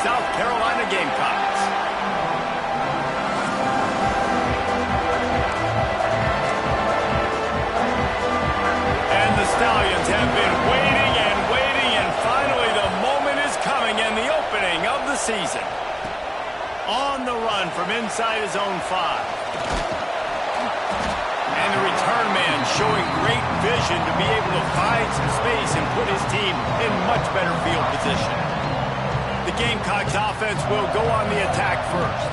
South Carolina Gamecocks. And the Stallions have been waiting and waiting, and finally the moment is coming and the opening of the season. On the run from inside his own 5. And the return man showing great vision to be able to find some space and put his team in much better field position. The Gamecocks offense will go on the attack first.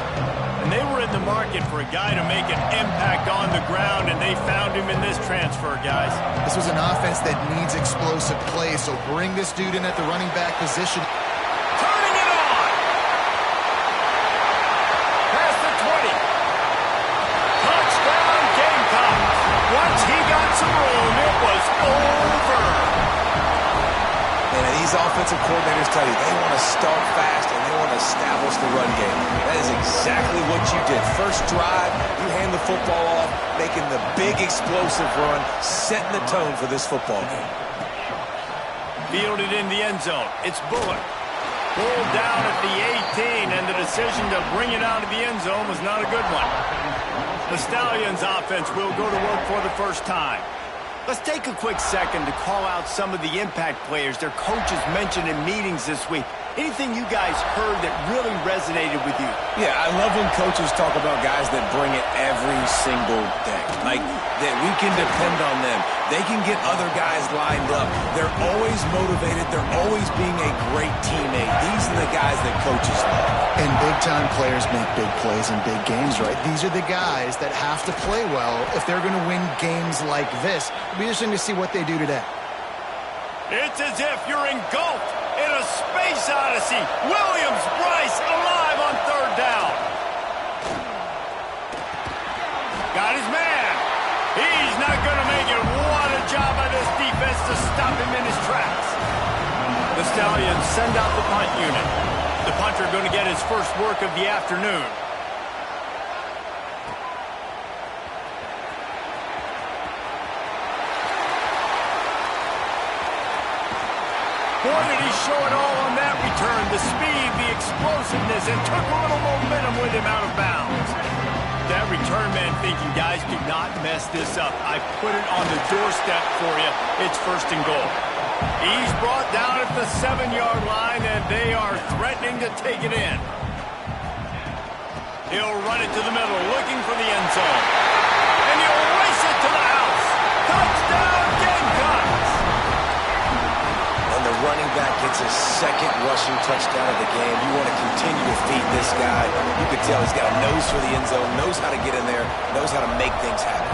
And they were in the market for a guy to make an impact on the ground, and they found him in this transfer, guys. This was an offense that needs explosive plays, so bring this dude in at the running back position. Turning it on! Past the 20. Touchdown Gamecocks! Once he got some room, it was over. And these offensive coordinators tell you they want to start fast and they want to establish the run game. That is exactly what you did. First drive, you hand the football off, making the big explosive run, setting the tone for this football game. Fielded in the end zone. It's Bullock. Pulled down at the 18, and the decision to bring it out of the end zone was not a good one. The Stallions offense will go to work for the first time. Let's take a quick second to call out some of the impact players their coaches mentioned in meetings this week. Anything you guys heard that really resonated with you? Yeah, I love when coaches talk about guys that bring it every single day. Like, that we can depend on them. They can get other guys lined up. They're always motivated. They're always being a great teammate. These are the guys that coaches love. And big-time players make big plays in big games, right? These are the guys that have to play well if they're going to win games like this. It'll be interesting to see what they do today. It's as if you're engulfed in a space odyssey. Williams-Brice alive on third down. Got his man. He's not going to make it. What a job by this defense to stop him in his tracks. The Stallions send out the punt unit. The punter going to get his first work of the afternoon. Boy, did he show it all on that return. The speed, the explosiveness, and took a little momentum with him out of bounds. That return man thinking, guys, do not mess this up. I put it on the doorstep for you. It's first and goal. He's brought down at the 7-yard line, and they are threatening to take it in. He'll run it to the middle, looking for the end zone. And he'll race it to the house. Touchdown, Gamecocks! And the running back gets his second rushing touchdown of the game. You want to continue to feed this guy. You can tell he's got a nose for the end zone, knows how to get in there, knows how to make things happen.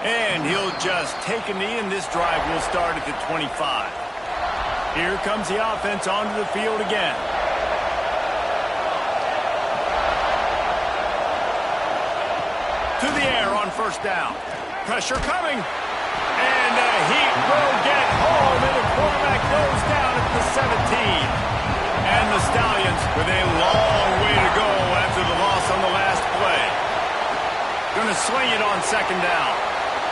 And he'll just take a knee, and this drive will start at the 25. Here comes the offense onto the field again. To the air on first down. Pressure coming. And he will get home, and the quarterback goes down at the 17. And the Stallions with a long way to go after the loss on the last play. Going to swing it on second down.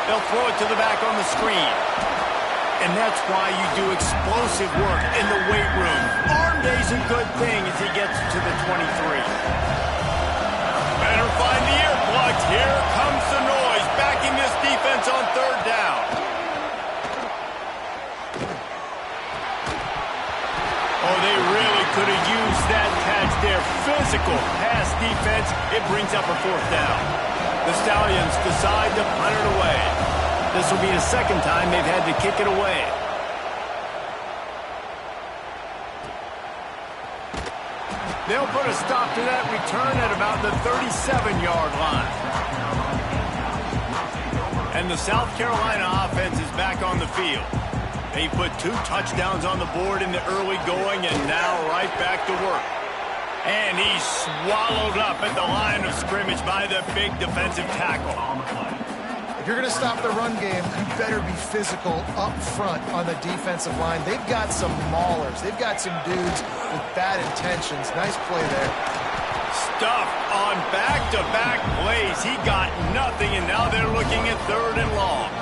They'll throw it to the back on the screen. And that's why you do explosive work in the weight room. Arm day's a good thing as he gets to the 23. Better find the earplugs. Here comes the noise, backing this defense on third down. Oh, they really could have used that catch there. Physical pass defense. It brings up a fourth down. The Stallions decide to punt it away. This will be the second time they've had to kick it away. They'll put a stop to that return at about the 37-yard line. And the South Carolina offense is back on the field. They put 2 touchdowns on the board in the early going, and now right back to work. And he's swallowed up at the line of scrimmage by the big defensive tackle. If you're going to stop the run game, you better be physical up front on the defensive line. They've got some maulers. They've got some dudes with bad intentions. Nice play there. Stuffed on back-to-back plays. He got nothing, and now they're looking at third and long.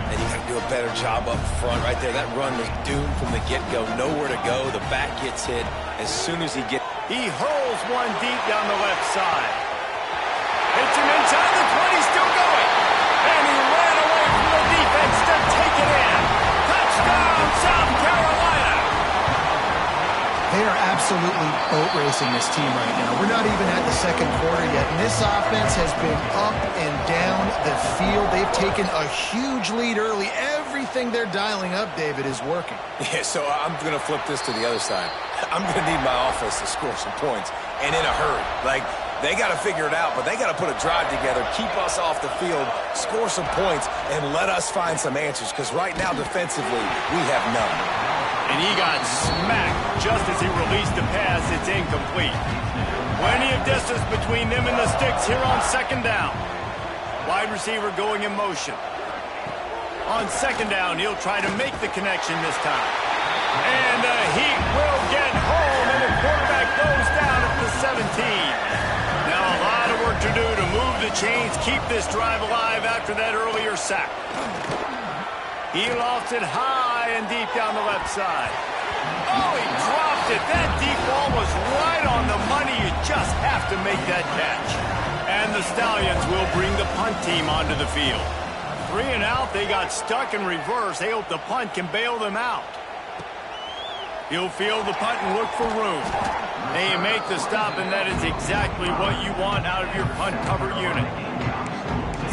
And you got to do a better job up front right there. That run was doomed from the get-go. Nowhere to go. The back gets hit as soon as he gets... He hurls one deep down the left side. Hits him inside the 20, still going. And he ran away from the defense to take it in. Touchdown, South Carolina. They are absolutely boat racing this team right now. We're not even at the second quarter yet, and this offense has been up and down the field. They've taken a huge lead early. Everything they're dialing up, David, is working. Yeah, so I'm going to flip this to the other side. I'm going to need my offense to score some points, and in a hurry. Like, they got to figure it out, but they got to put a drive together, keep us off the field, score some points, and let us find some answers, because right now, defensively, we have none. And he got smacked just as he released the pass. It's incomplete. Plenty of distance between them and the sticks here on second down. Wide receiver going in motion. On second down, he'll try to make the connection this time. And he will get home, and the quarterback goes down at the 17. Now a lot of work to do to move the chains, keep this drive alive after that earlier sack. He lofts it high and deep down the left side. Oh, he dropped it. That deep ball was right on the money. You just have to make that catch. And the Stallions will bring the punt team onto the field. 3 and out, they got stuck in reverse. They hope the punt can bail them out. He'll field the punt and look for room. They make the stop, and that is exactly what you want out of your punt cover unit.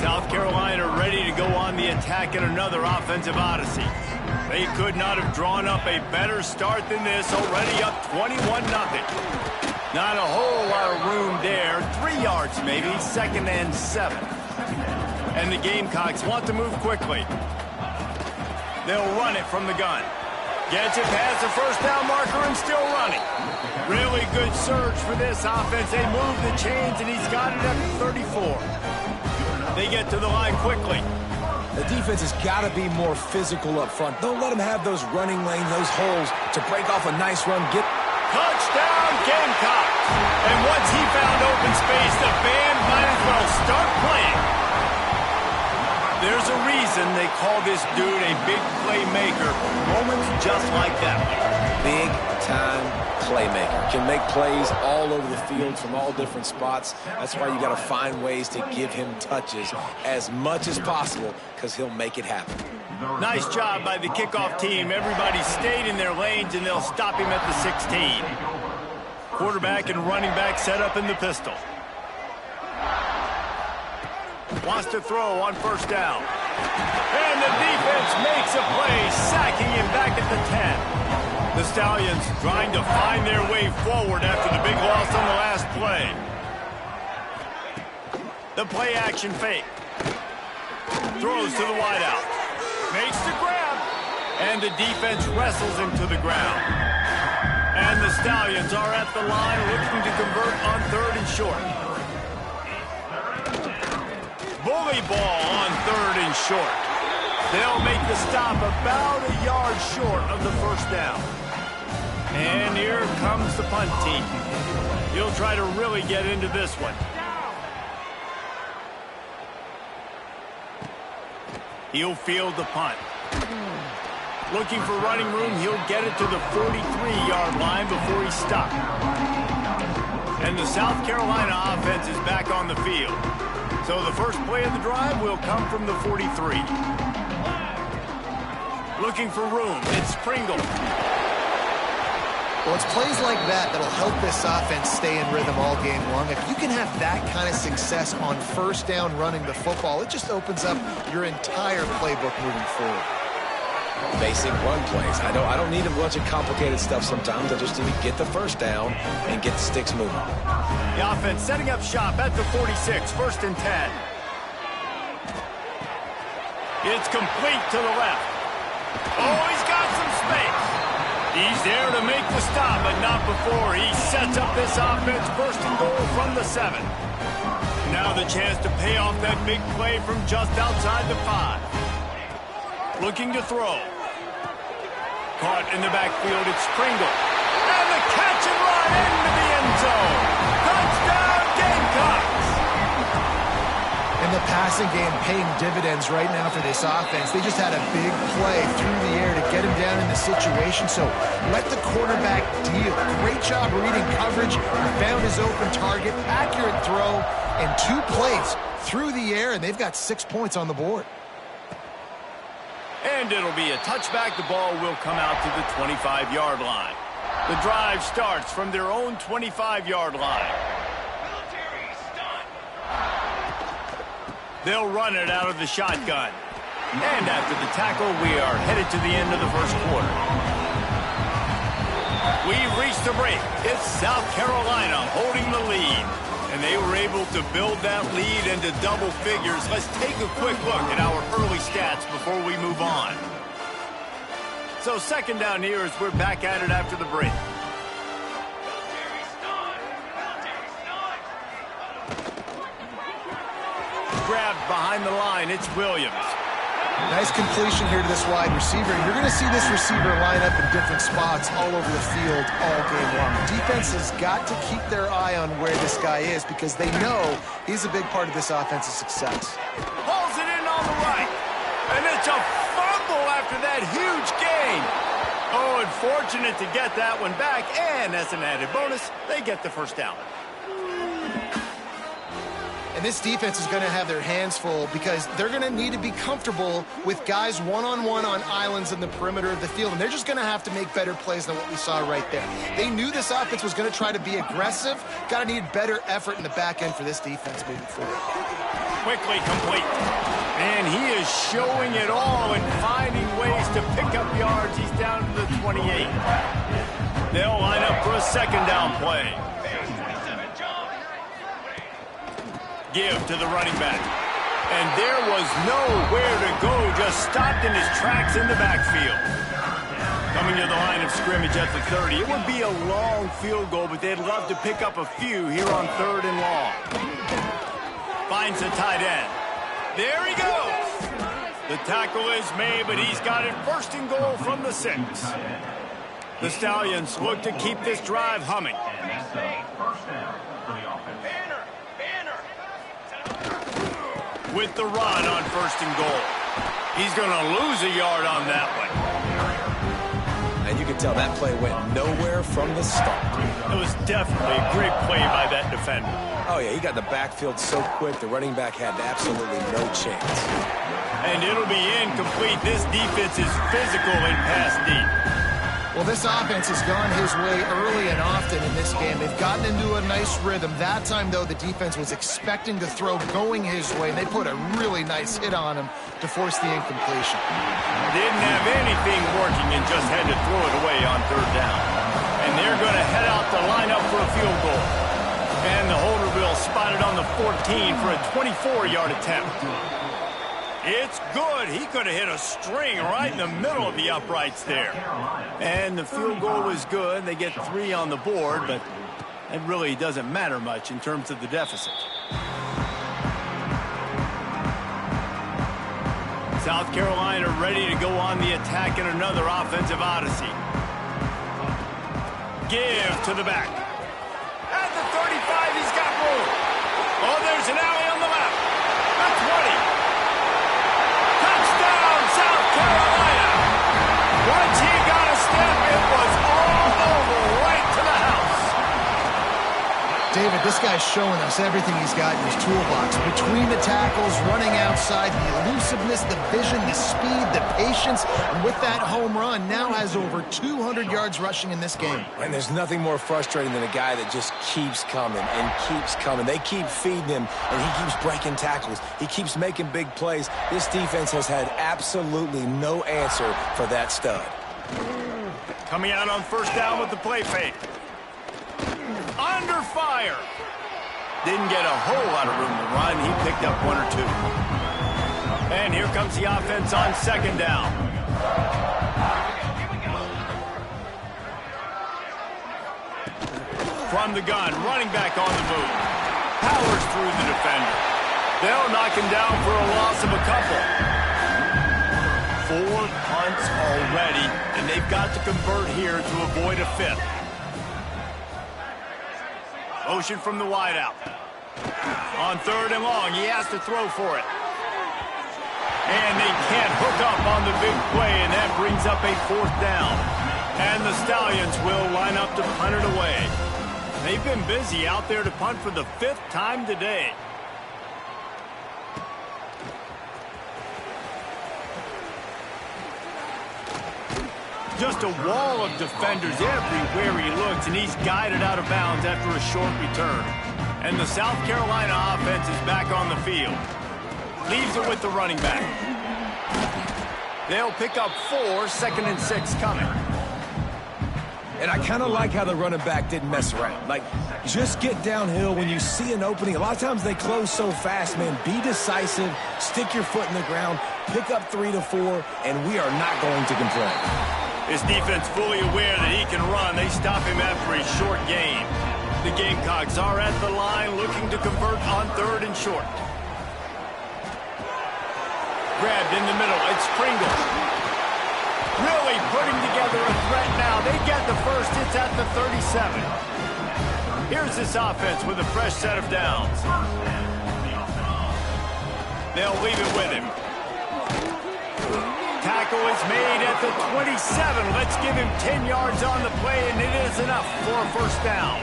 South Carolina ready to go on the attack in another offensive odyssey. They could not have drawn up a better start than this, already up 21-0. Not a whole lot of room there. 3 yards maybe, 2nd and 7. And the Gamecocks want to move quickly. They'll run it from the gun. Gets it past the first down marker and still running. Really good surge for this offense. They move the chains, and he's got it at the 34. They get to the line quickly. The defense has got to be more physical up front. Don't let them have those running lanes, those holes to break off a nice run. Touchdown, Gamecocks. And once he found open space, the band might as well start playing. There's a reason they call this dude a big playmaker. Moments just like that. Big-time playmaker. Can make plays all over the field from all different spots. That's why you got to find ways to give him touches as much as possible, because he'll make it happen. Nice job by the kickoff team. Everybody stayed in their lanes, and they'll stop him at the 16. Quarterback and running back set up in the pistol. Wants to throw on first down. And the defense makes a play, sacking him back at the 10. The Stallions trying to find their way forward after the big loss on the last play. The play action fake. Throws to the wideout. Makes the grab. And the defense wrestles him to the ground. And the Stallions are at the line looking to convert on 3rd and short. Bully ball on 3rd and short. They'll make the stop about a yard short of the first down. And here comes the punt team. He'll try to really get into this one. He'll field the punt. Looking for running room, he'll get it to the 43-yard line before he's stopped. And the South Carolina offense is back on the field. So the first play of the drive will come from the 43. Looking for room. It's Pringle. Well, it's plays like that that'll help this offense stay in rhythm all game long. If you can have that kind of success on first down running the football, it just opens up your entire playbook moving forward. Basic run plays. I don't need a bunch of complicated stuff sometimes. I just need to get the first down and get the sticks moving. The offense setting up shop at the 46, 1st and 10. It's complete to the left. Oh, he's got some space. He's there to make the stop, but not before. He sets up this offense 1st and goal from the 7. Now the chance to pay off that big play from just outside the 5. Looking to throw. Caught in the backfield, it's Pringle. And the catch and run into the end zone. Touchdown, Gamecocks! And the passing game paying dividends right now for this offense. They just had a big play through the air to get him down in the situation. So let the quarterback deal. Great job reading coverage. He found his open target. Accurate throw. And 2 plays through the air, and they've got 6 points on the board. And it'll be a touchback. The ball will come out to the 25-yard line. The drive starts from their own 25-yard line. They'll run it out of the shotgun. And after the tackle, we are headed to the end of the first quarter. We've reached the break. It's South Carolina holding the lead. And they were able to build that lead into double figures. Let's take a quick look at our early stats before we move on. So second down here as we're back at it after the break. Grabbed behind the line, it's Williams. Nice completion here to this wide receiver. You're going to see this receiver line up in different spots all over the field all game long. Defense has got to keep their eye on where this guy is because they know he's a big part of this offense's success. Hauls it in on the right. And it's a fumble after that huge gain. Oh, and fortunate to get that one back. And as an added bonus, they get the first down. And this defense is going to have their hands full because they're going to need to be comfortable with guys one-on-one on islands in the perimeter of the field. And they're just going to have to make better plays than what we saw right there. They knew this offense was going to try to be aggressive. Got to need better effort in the back end for this defense moving forward. Quickly complete. And he is showing it all and finding ways to pick up yards. He's down to the 28. They'll line up for a second down play. Give to the running back. And there was nowhere to go, just stopped in his tracks in the backfield. Coming to the line of scrimmage at the 30. It would be a long field goal, but they'd love to pick up a few here on 3rd and long. Finds the tight end. There he goes. The tackle is made, but he's got it 1st and goal from the 6. The Stallions look to keep this drive humming. With the run on 1st and goal. He's going to lose a yard on that one. And you can tell that play went nowhere from the start. It was definitely a great play by that defender. Oh, yeah, he got in the backfield so quick, the running back had absolutely no chance. And it'll be incomplete. This defense is physical and pass deep. Well, this offense has gone his way early and often in this game. They've gotten into a nice rhythm. That time, though, the defense was expecting the throw going his way, and they put a really nice hit on him to force the incompletion. Didn't have anything working and just had to throw it away on 3rd down. And they're going to head out to line up for a field goal. And the holder will spot it on the 14 for a 24-yard attempt. It's good. He could have hit a string right in the middle of the uprights there. And the field goal was good. They get 3 on the board, but it really doesn't matter much in terms of the deficit. South Carolina ready to go on the attack in another offensive odyssey. Give to the back. At the 35, he's got room. Oh, there's an alley on the left. The 20. South Carolina. Once he got a step, it was all over right to the house. David, this guy's showing us everything he's got in his toolbox. Between the tackles, running outside, the elusiveness, the vision, the speed, the patience, and with that home run, now has over 200 yards rushing in this game. And there's nothing more frustrating than a guy that just keeps coming and keeps coming. They keep feeding him, and he keeps breaking tackles. He keeps making big plays. This defense has had absolutely no answer for that stud. Coming out on 1st down with the play fake. Under fire. Didn't get a whole lot of room to run. He picked up 1 or 2. And here comes the offense on 2nd down. From the gun, running back on the move. Powers through the defender. They'll knock him down for a loss of a couple. 4 punts already, and they've got to convert here to avoid a 5th. Motion from the wideout. On 3rd and long, he has to throw for it. And they can't hook up on the big play, and that brings up a 4th down. And the Stallions will line up to punt it away. They've been busy out there to punt for the 5th time today. Just a wall of defenders everywhere he looks, and he's guided out of bounds after a short return. And the South Carolina offense is back on the field. Leaves it with the running back. They'll pick up 4, 2nd and 6 coming. And I kind of like how the running back didn't mess around. Like, just get downhill when you see an opening. A lot of times they close so fast, man. Be decisive, stick your foot in the ground, pick up 3 to 4, and we are not going to complain. His defense fully aware that he can run. They stop him after a short gain. The Gamecocks are at the line looking to convert on 3rd and short. Grabbed in the middle. It's Pringle. Really putting together a threat now. They get the first. It's at the 37. Here's this offense with a fresh set of downs. They'll leave it with him. Tackle is made at the 27. Let's give him 10 yards on the play, and it is enough for a 1st down.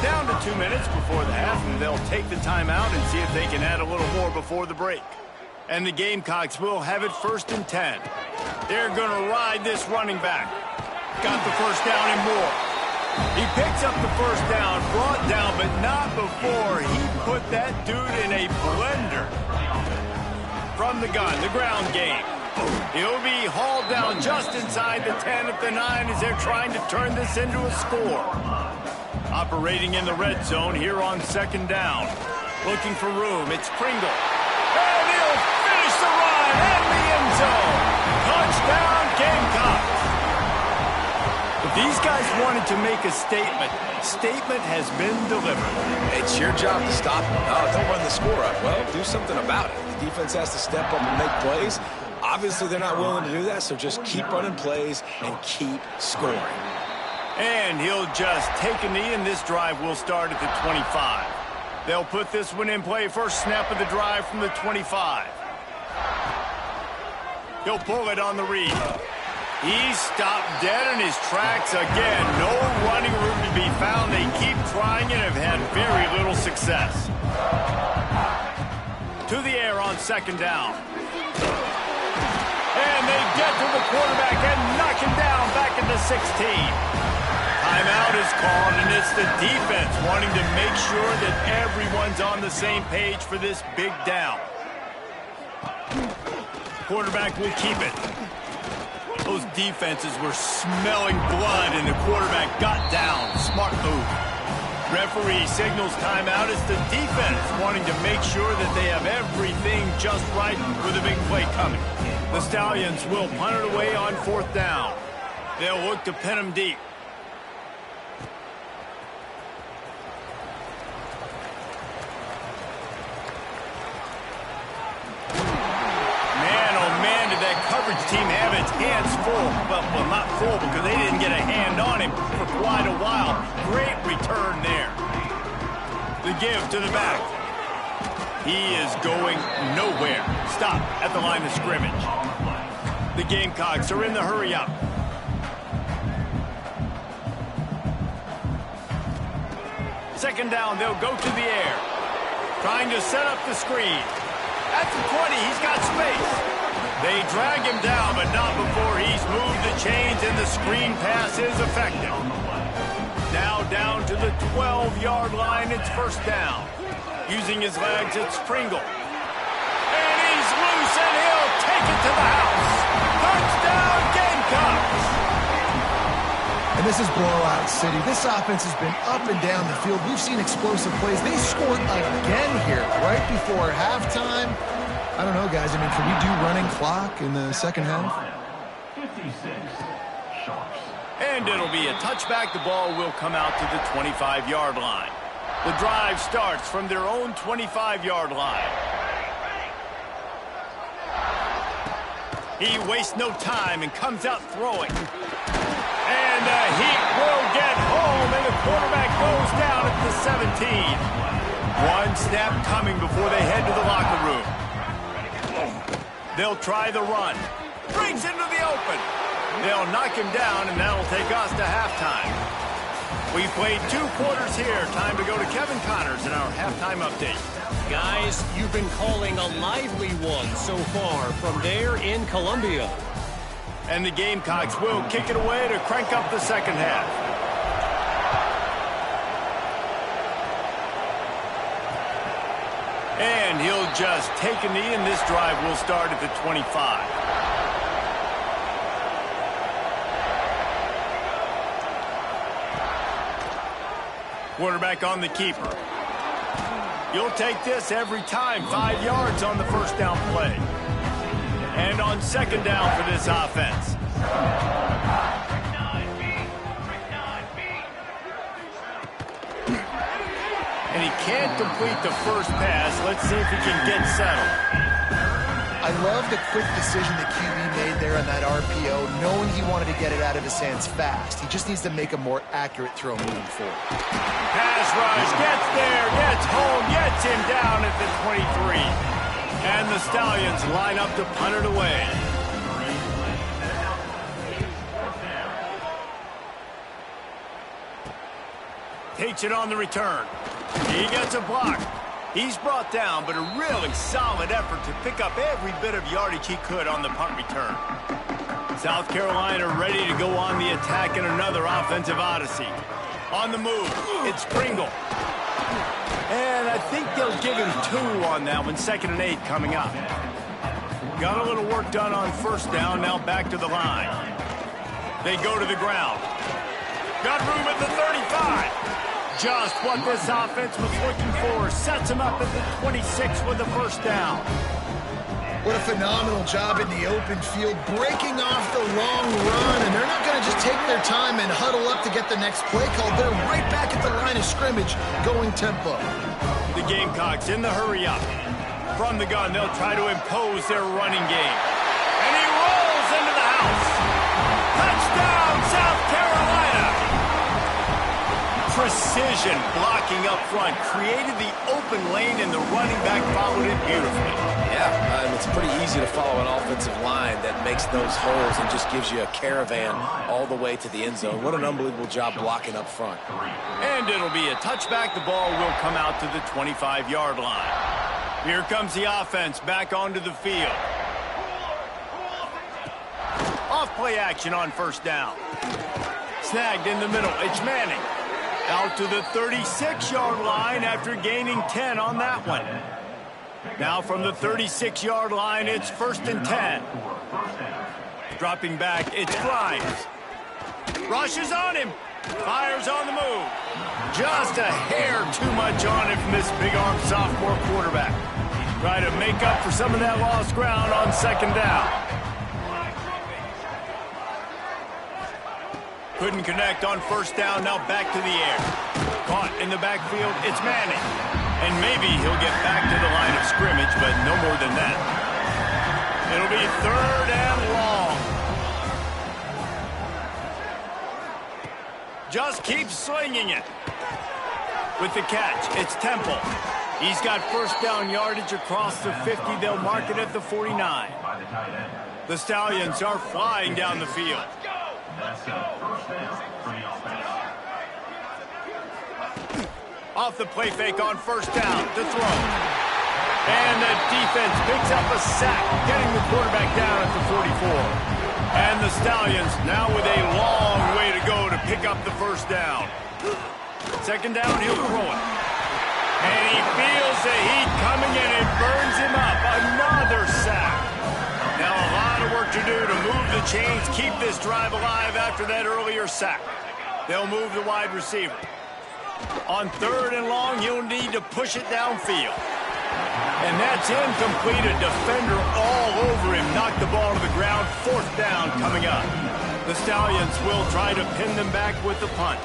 Down to 2 minutes before the half, and they'll take the timeout and see if they can add a little more before the break. And the Gamecocks will have it 1st and 10. They're going to ride this running back. Got the 1st down and more. He picks up the 1st down, brought down, but not before he put that dude in a blender. From the gun, the ground game. He'll be hauled down just inside the 10 at the 9 as they're trying to turn this into a score. Operating in the red zone here on 2nd down. Looking for room. It's Pringle. And he'll finish the run in the end zone. Touchdown, Gamecocks. If these guys wanted to make a statement has been delivered. It's your job to stop them. Oh, don't run the score up. Well, do something about it. The defense has to step up and make plays. Obviously, they're not willing to do that, so just keep running plays and keep scoring. And he'll just take a knee, and this drive will start at the 25. They'll put this one in play. First snap of the drive from the 25. He'll pull it on the read. He's stopped dead in his tracks again. No running room to be found. They keep trying and have had very little success. To the air on 2nd down. And they get to the quarterback and knock him down back at the 16. Timeout is called, and it's the defense wanting to make sure that everyone's on the same page for this big down. Quarterback will keep it. Those defenses were smelling blood, and the quarterback got down. Smart move. Referee signals timeout. It's the defense wanting to make sure that they have everything just right with a big play coming. The Stallions will punt it away on 4th down. They'll look to pin him deep. Coverage team have its hands full. Well, not full because they didn't get a hand on him for quite a while. Great return there. The give to the back. He is going nowhere. Stop at the line of scrimmage. The Gamecocks are in the hurry up. Second down, they'll go to the air. Trying to set up the screen. At the 20, he's got space. They drag him down, but not before he's moved the chains, and the screen pass is effective. Now down to the 12-yard line, it's 1st down. Using his legs, it's Pringle. And he's loose, and he'll take it to the house. Touchdown, Gamecocks! And this is blowout city. This offense has been up and down the field. We've seen explosive plays. They scored again here right before halftime. I don't know, guys. I mean, can we do running clock in the 2nd half? 56 sharps. And it'll be a touchback. The ball will come out to the 25-yard line. The drive starts from their own 25-yard line. He wastes no time and comes out throwing. And he will get home, and the quarterback goes down at the 17. One snap coming before they head to the locker room. They'll try the run. Brings into the open. They'll knock him down, and that'll take us to halftime. We've played 2 quarters here. Time to go to Kevin Connors in our halftime update. Guys, you've been calling a lively one so far from there in Columbia. And the Gamecocks will kick it away to crank up the second half. And he'll just take a knee, and this drive will start at the 25. Quarterback on the keeper. You'll take this every time. 5 yards on the first down play. And on second down for this offense. And he can't complete the first pass. Let's see if he can get settled. I love the quick decision that QB made there on that RPO, knowing he wanted to get it out of his hands fast. He just needs to make a more accurate throw moving forward. Pass rush, gets there, gets home, gets him down at the 23. And the Stallions line up to punt it away. Takes it on the return. He gets a block. He's brought down, but a really solid effort to pick up every bit of yardage he could on the punt return. South Carolina ready to go on the attack in another offensive odyssey. On the move, it's Pringle. And I think they'll give him 2 on that one. 2nd and 8 coming up. Got a little work done on first down, now back to the line. They go to the ground. Got room at the 35. Just what this offense was looking for. Sets him up at the 26 with the first down. What a phenomenal job in the open field, breaking off the long run, and they're not going to just take their time and huddle up to get the next play call. They're right back at the line of scrimmage, going tempo. The Gamecocks in the hurry-up. From the gun, they'll try to impose their running game. And he rolls into the house. Touchdown, South Carolina! Precision blocking up front created the open lane, and the running back followed it beautifully. Yeah, and it's pretty easy to follow an offensive line that makes those holes and just gives you a caravan all the way to the end zone. What an unbelievable job blocking up front. And it'll be a touchback. The ball will come out to the 25-yard line. Here comes the offense back onto the field. Off play action on first down. Snagged in the middle. It's Manning. Out to the 36-yard line after gaining 10 on that one. Now from the 36-yard line, it's 1st and 10. Dropping back, it's Grimes. Rushes on him. Fires on the move. Just a hair too much on it from this big-arm sophomore quarterback. Try to make up for some of that lost ground on second down. Couldn't connect on first down, now back to the air. Caught in the backfield, it's Manning. And maybe he'll get back to the line of scrimmage, but no more than that. It'll be 3rd and long. Just keep slinging it. With the catch, it's Temple. He's got first down yardage across the 50. They'll mark it at the 49. The Stallions are flying down the field. Off the play fake on first down to throw. And the defense picks up a sack, getting the quarterback down at the 44. And the Stallions now with a long way to go to pick up the first down. Second down, he'll throw it. And he feels the heat coming and it burns him up. Another sack. Now a lot of work to do to move the chains, keep this drive alive after that earlier sack. They'll move the wide receiver. On 3rd and long, you'll need to push it downfield. And that's incomplete. A defender all over him. Knocked the ball to the ground. 4th down coming up. The Stallions will try to pin them back with the punt.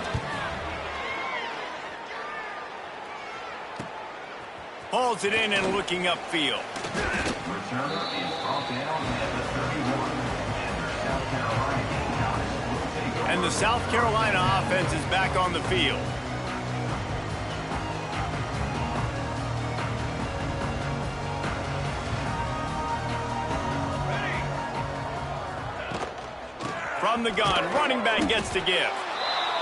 Hauls it in and looking upfield. And the South Carolina offense is back on the field. From the gun, running back gets to give.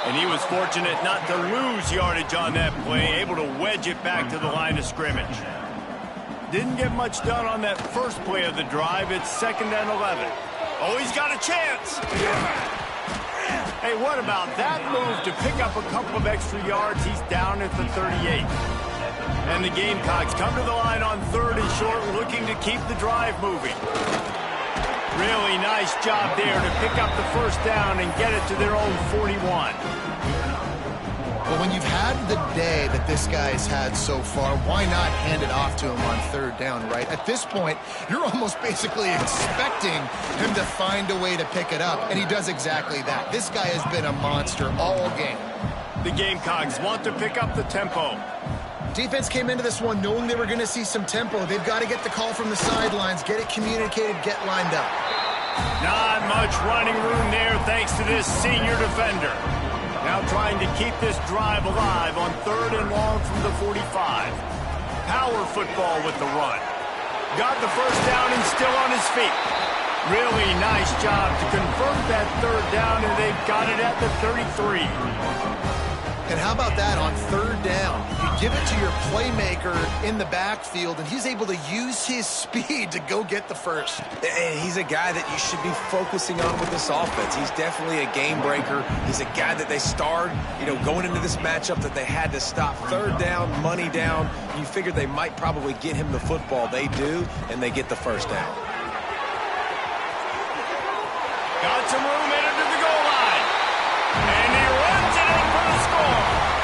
And he was fortunate not to lose yardage on that play, able to wedge it back to the line of scrimmage. Didn't get much done on that first play of the drive. It's 2nd and 11. Oh, he's got a chance. Hey, what about that move to pick up a couple of extra yards? He's down at the 38. And the Gamecocks come to the line on 3rd and short, looking to keep the drive moving. Really nice job there to pick up the first down and get it to their own 41. Well, when you've had the day that this guy's had so far, why not hand it off to him on 3rd down, right? At this point, you're almost basically expecting him to find a way to pick it up, and he does exactly that. This guy has been a monster all game. The Gamecocks want to pick up the tempo. Defense came into this one knowing they were going to see some tempo. They've got to get the call from the sidelines, get it communicated, get lined up. Not much running room there thanks to this senior defender. Now trying to keep this drive alive on 3rd and long from the 45. Power football with the run. Got the first down and still on his feet. Really nice job to convert that 3rd down, and they've got it at the 33. And how about that on 3rd down? You give it to your playmaker in the backfield, and he's able to use his speed to go get the first. And he's a guy that you should be focusing on with this offense. He's definitely a game breaker. He's a guy that they starred, going into this matchup that they had to stop. 3rd down, money down. You figured they might probably get him the football. They do, and they get the first down. Got some room in it to the goal line. And he runs it in for the score.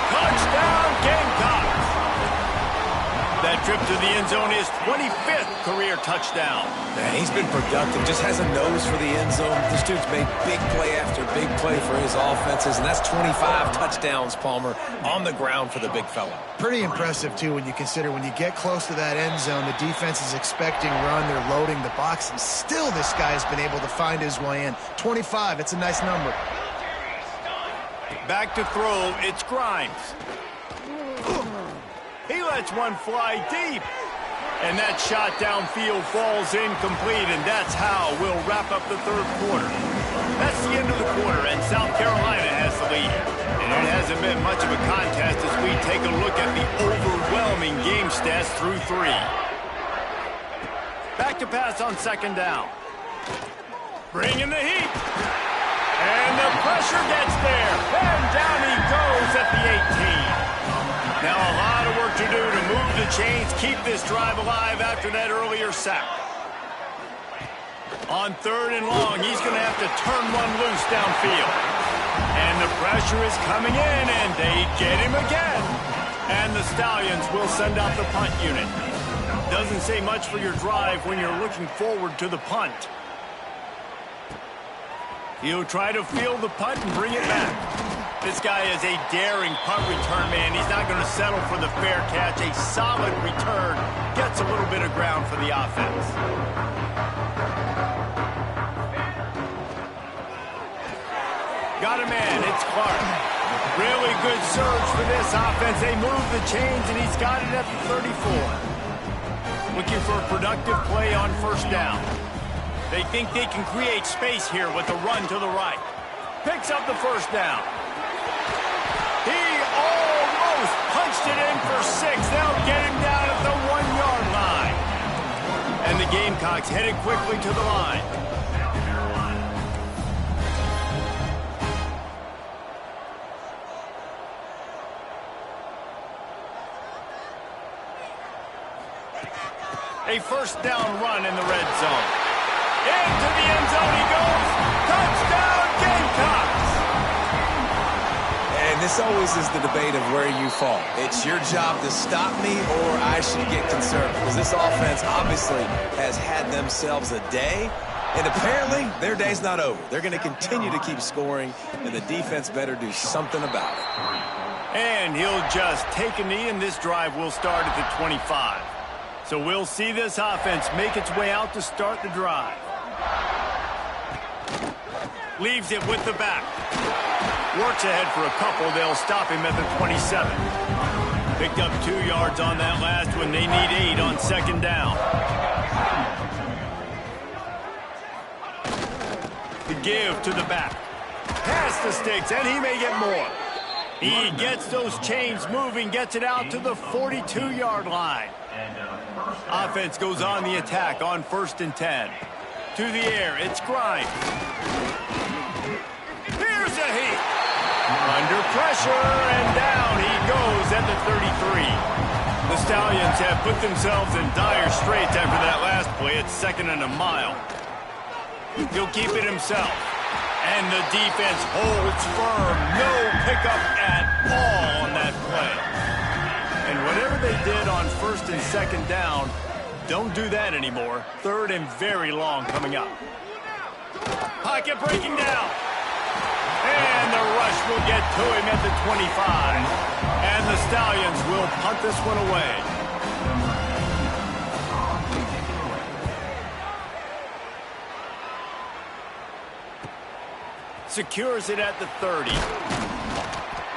Touchdown, Gamecocks. That trip to the end zone is 25th career touchdown. Man, he's been productive, just has a nose for the end zone. This dude's made big play after big play for his offenses, and that's 25 touchdowns, Palmer, on the ground for the big fella. Pretty impressive, too, when you consider when you get close to that end zone, the defense is expecting run, they're loading the box, and still this guy's been able to find his way in. 25, it's a nice number. Back to throw, it's Grimes. He lets one fly deep. And that shot downfield falls incomplete, and that's how we'll wrap up the 3rd quarter. That's the end of the quarter, and South Carolina has the lead. And it hasn't been much of a contest as we take a look at the overwhelming game stats through 3. Back to pass on 2nd down. Bring in the heat. And the pressure gets there. And down he goes at the 18. Now a lot of work to do to move the chains, keep this drive alive after that earlier sack. On 3rd and long, he's going to have to turn one loose downfield. And the pressure is coming in, and they get him again. And the Stallions will send out the punt unit. Doesn't say much for your drive when you're looking forward to the punt. He'll try to field the punt and bring it back. This guy is a daring punt return man. He's not going to settle for the fair catch. A solid return. Gets a little bit of ground for the offense. Got a man. It's Clark. Really good surge for this offense. They move the chains, and he's got it at the 34. Looking for a productive play on 1st down. They think they can create space here with a run to the right. Picks up the 1st down. He almost punched it in for 6. They'll get him down at the 1-yard line. And the Gamecocks headed quickly to the line. A 1st down run in the red zone. Into the end zone he goes. Touchdown, Gamecocks! And this always is the debate of where you fall. It's your job to stop me, or I should get concerned. Because this offense obviously has had themselves a day. And apparently, their day's not over. They're going to continue to keep scoring, and the defense better do something about it. And he'll just take a knee, and this drive will start at the 25. So we'll see this offense make its way out to start the drive. Leaves it with the back. Works ahead for a couple. They'll stop him at the 27. Picked up 2 yards on that last one. They need 8 on 2nd down. The give to the back. Pass the sticks, and he may get more. He gets those chains moving, gets it out to the 42-yard line. Offense goes on the attack on 1st and 10. To the air, it's Grimes. Here's a heat. Under pressure, and down he goes at the 33. The Stallions have put themselves in dire straits after that last play. It's 2nd and a mile. He'll keep it himself. And the defense holds firm. No pickup at all on that play. And whatever they did on 1st and 2nd down, don't do that anymore. 3rd and very long coming up. Pocket breaking down. And the rush will get to him at the 25. And the Stallions will punt this one away. Secures it at the 30.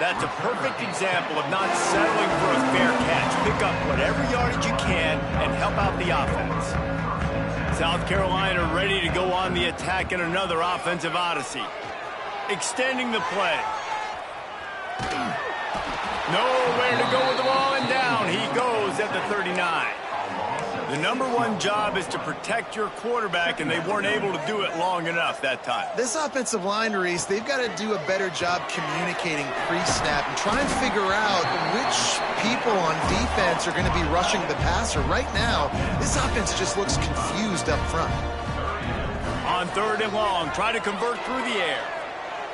That's a perfect example of not settling for a fair catch. Pick up whatever yardage you can and help out the offense. South Carolina ready to go on the attack in another offensive odyssey. Extending the play. Nowhere to go with the ball, and down he goes at the 39. The #1 job is to protect your quarterback, and they weren't able to do it long enough that time. This offensive line, Reese, they've got to do a better job communicating pre-snap and try and figure out which people on defense are going to be rushing the passer. Right now, this offense just looks confused up front. On 3rd and long, try to convert through the air.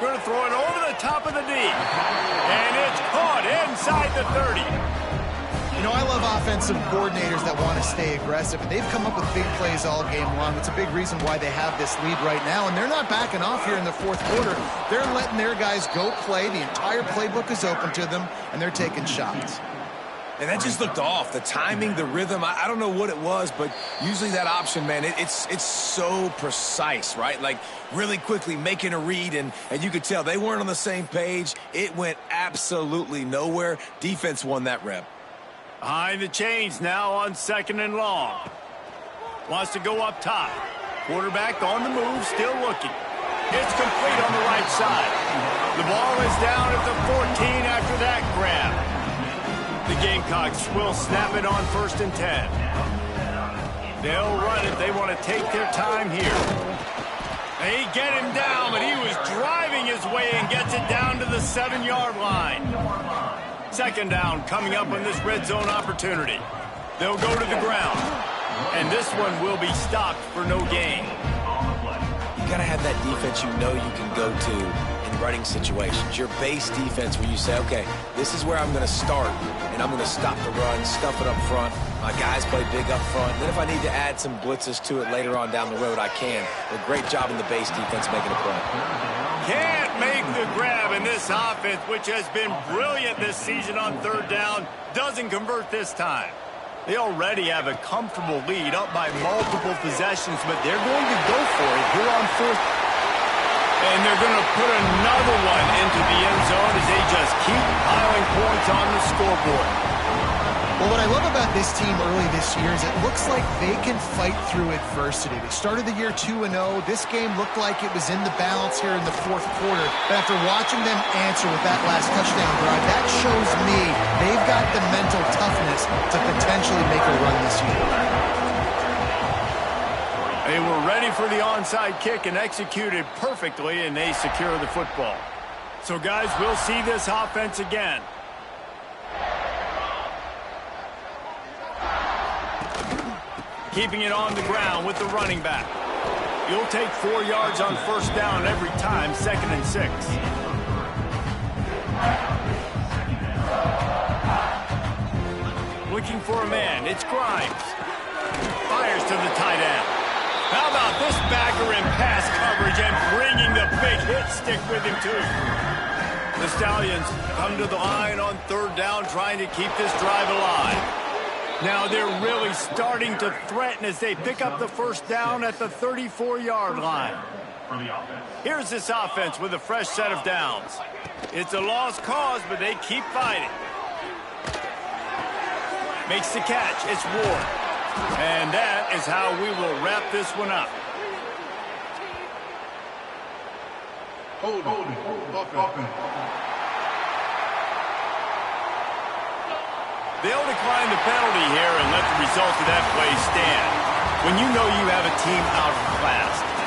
Going to throw it over the top of the D. And it's caught inside the 30. You know, I love offensive coordinators that want to stay aggressive, and they've come up with big plays all game long. It's a big reason why they have this lead right now, and they're not backing off here in the 4th quarter. They're letting their guys go play. The entire playbook is open to them, and they're taking shots. And that just looked off. The timing, the rhythm, I don't know what it was, but usually that option, man, it's so precise, right? Like really quickly making a read, and you could tell they weren't on the same page. It went absolutely nowhere. Defense won that rep. Behind the chains now on 2nd and long. Wants to go up top. Quarterback on the move, still looking. It's complete on the right side. The ball is down at the 14 after that grab. The Gamecocks will snap it on 1st and 10. They'll run it. They want to take their time here. They get him down, but he was driving his way and gets it down to the 7-yard line. 2nd down coming up on this red zone opportunity. They'll go to the ground. And this one will be stopped for no gain. You got to have that defense you know you can go to in running situations. Your base defense where you say, okay, this is where I'm going to start, and I'm going to stop the run, stuff it up front. My guys play big up front. Then if I need to add some blitzes to it later on down the road, I can. A great job in the base defense making a play. Can't make the grab, in this offense, which has been brilliant this season on 3rd down, doesn't convert this time. They already have a comfortable lead up by multiple possessions, but they're going to go for it here on 4th. And they're going to put another one into the end zone as they just keep piling points on the scoreboard. Well, what I love about this team early this year is it looks like they can fight through adversity. They started the year 2-0. This game looked like it was in the balance here in the 4th quarter. But after watching them answer with that last touchdown drive, that shows me they've got the mental toughness to potentially make a run this year. They were ready for the onside kick and executed perfectly, and they secure the football. So, guys, we'll see this offense again. Keeping it on the ground with the running back. You'll take 4 yards on 1st down every time, 2nd and 6. Looking for a man. It's Grimes. Fires to the tight end. How about this backer in pass coverage and bringing the big hit stick with him, too. The Stallions come to the line on 3rd down, trying to keep this drive alive. Now they're really starting to threaten as they pick up the 1st down at the 34-yard line. Here's this offense with a fresh set of downs. It's a lost cause, but they keep fighting. Makes the catch. It's Ward. And that is how we will wrap this one up. Holding. Offense. They'll decline the penalty here and let the result of that play stand. When you know you have a team outclassed,